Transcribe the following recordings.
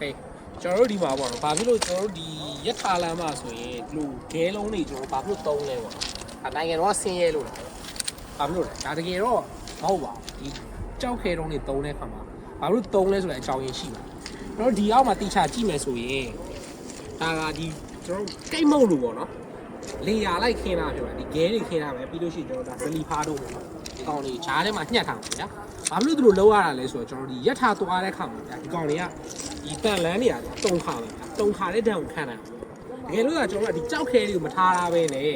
Okay ကျွန်တော်တို့ဒီမှာပေါ့နော်ဘာဖြစ်လို့ကျွန်တော်တို့ဒီရထားလမ်းမှာဆိုရင်ဒီလိုဂဲလုံးတွေကျွန်တော်ဘာဖြစ်လို့သုံးလဲပေါ့နော်နိုင်ငံတော်ကဆင်းရဲလို့လားဘာဖြစ်လို့လဲဒါတကယ်တော့မဟုတ်ပါဘူးဒီကြောက်ခဲတုံးတွေသုံးတဲ့ခါမှာဘာလို့သုံးလဲဆိုတဲ့အကြောင်းရင်းရှိပါကျွန်တော်ဒီအောက်မှာတိချကြည့်မယ်ဆိုရင်ဒါကဒီကျွန်တော်ကိတ်မုတ်လို့ပေါ့နော်လေယာလိုက်ခင်းတာပြောတာဒီဂဲတွေခင်းတာပဲပြီးလို့ရှိရင်ကျွန်တော်ဒါဇလီဖားတော့ပေါ့နော်ဒီကောင်တွေဈားထဲမှာညှက်ထားပါဗျာဘာလို့သူတို့လောက်ရတာလဲဆိုတော့ကျွန်တော်ဒီရက်ထားသွားတဲ့ခါမှာဗျာဒီကောင်တွေကဒီတန်လန်းတွေကတုံခါပဲဗျာတုံခါတဲ့တန်ကိုခံနိုင်တကယ်လို့ကကျွန်တော်ကဒီကြောက်ခဲတွေကိုမထားတာပဲနဲ့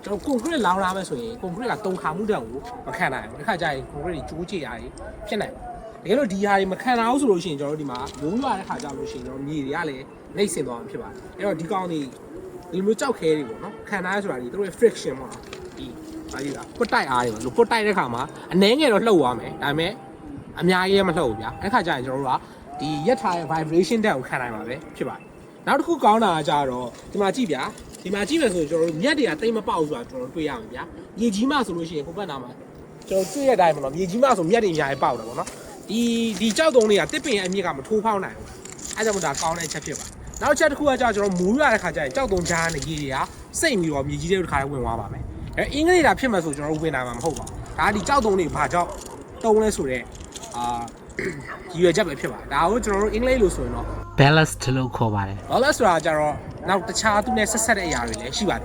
ကျွန်တော်ကွန်ကရစ်လောင်းထားမယ်ဆိုရင်ကွန်ကရစ်ကတုံခါမှုတန်ကိုမခံနိုင်ဘူးတစ်ခါကျရင်ကွန်ကရစ်တွေကျိုးချရာတွေဖြစ်နိုင်တယ်တကယ်လို့ဒီဟာတွေမခံနိုင်အောင်ဆိုလို့ရှိရင်ကျွန်တော်တို့ဒီမှာမိုးရွာတဲ့ခါကျလို့ရှိရင်ကျွန်တော်မြေတွေကလည်းနှိမ့်စင်သွားမှာဖြစ်ပါတယ်အဲ့တော့ဒီကောင်တွေဒီလိုမျိုးကြောက်ခဲတွေပေါ့နော်ခံနိုင်ဆိုတာဒီတို့ရဲ့ friction ပေါ့နော်ဒီဘာကြီးလားပွတ်တိုက်အားတွေပေါ့လို့ပွတ်တိုက်တဲ့ခါမှာအနှဲငယ်တော့လှုပ်သွားမယ်ဒါပေမဲ့အများကြီးမလှုပ်ဘူးဗျာအဲ့ခါကျရင်ကျွန်တော်တို့ကဒီရက်ထားရဲ့ vibration တက်ကိုခံနိုင်မှာပဲဖြစ်ပါတယ်နောက်တစ်ခုကောင်းတာကကြတော့ဒီမှာကြည့်ဗျာဒီမှာကြည့်မယ်ဆိုရင်ကျွန်တော်တို့မြက်တွေကတိတ်မပေါက်ဆိုတာကျွန်တော်တို့တွေ့ရမှာဗျာမြေကြီးမှဆိုလို့ရှိရင်ဟိုဘက်နာမှာကျွန်တော်တွေ့ရတဲ့အတိုင်းပေါ့နော်မြေကြီးမှဆိုမြက်တွေအများကြီးပေါက်တယ်ပေါ့နော်ဒီကြောက်တုံးတွေကတစ်ပင်အမြင့်ကမထိုးဖောက်နိုင်ဘူးအဲ့ကြောင့်မို့ဒါကောင်းတဲ့ချက်ဖြစ်ပါနောက်ချက်တစ်ခုကကြာကျွန်တော်မိုးရွာတဲ့ခါကျရင်ကြောက်တုံးကြားနဲ့ရေတွေကစိတ်ပြီးတော့မြေကြီးတွေတစ်ခါဝင်သွားပါမယ်အဲအင်္ဂလိပ်ဒါဖြစ်မှဆိုကျွန်တော်တို့ဝင်နိုင်မှာမဟုတ်ပါဘူးဒါကဒီကြောက်တုံးတွေဘာကြောက်တုံးလဲဆိုတော့ရည်ရွယ်ချက်ပဲဖြစ်ပါတယ်ဒါကိုကျွန်တော်တို့အင်္ဂလိပ်လို့ဆိုရင်တော့ ballast လို့ခေါ်ပါတယ် ballast ဆိုတာကြတော့နောက်တခြားသူနဲ့ဆက်ဆက်တဲ့အရာတွေလည်းရှိပါသေး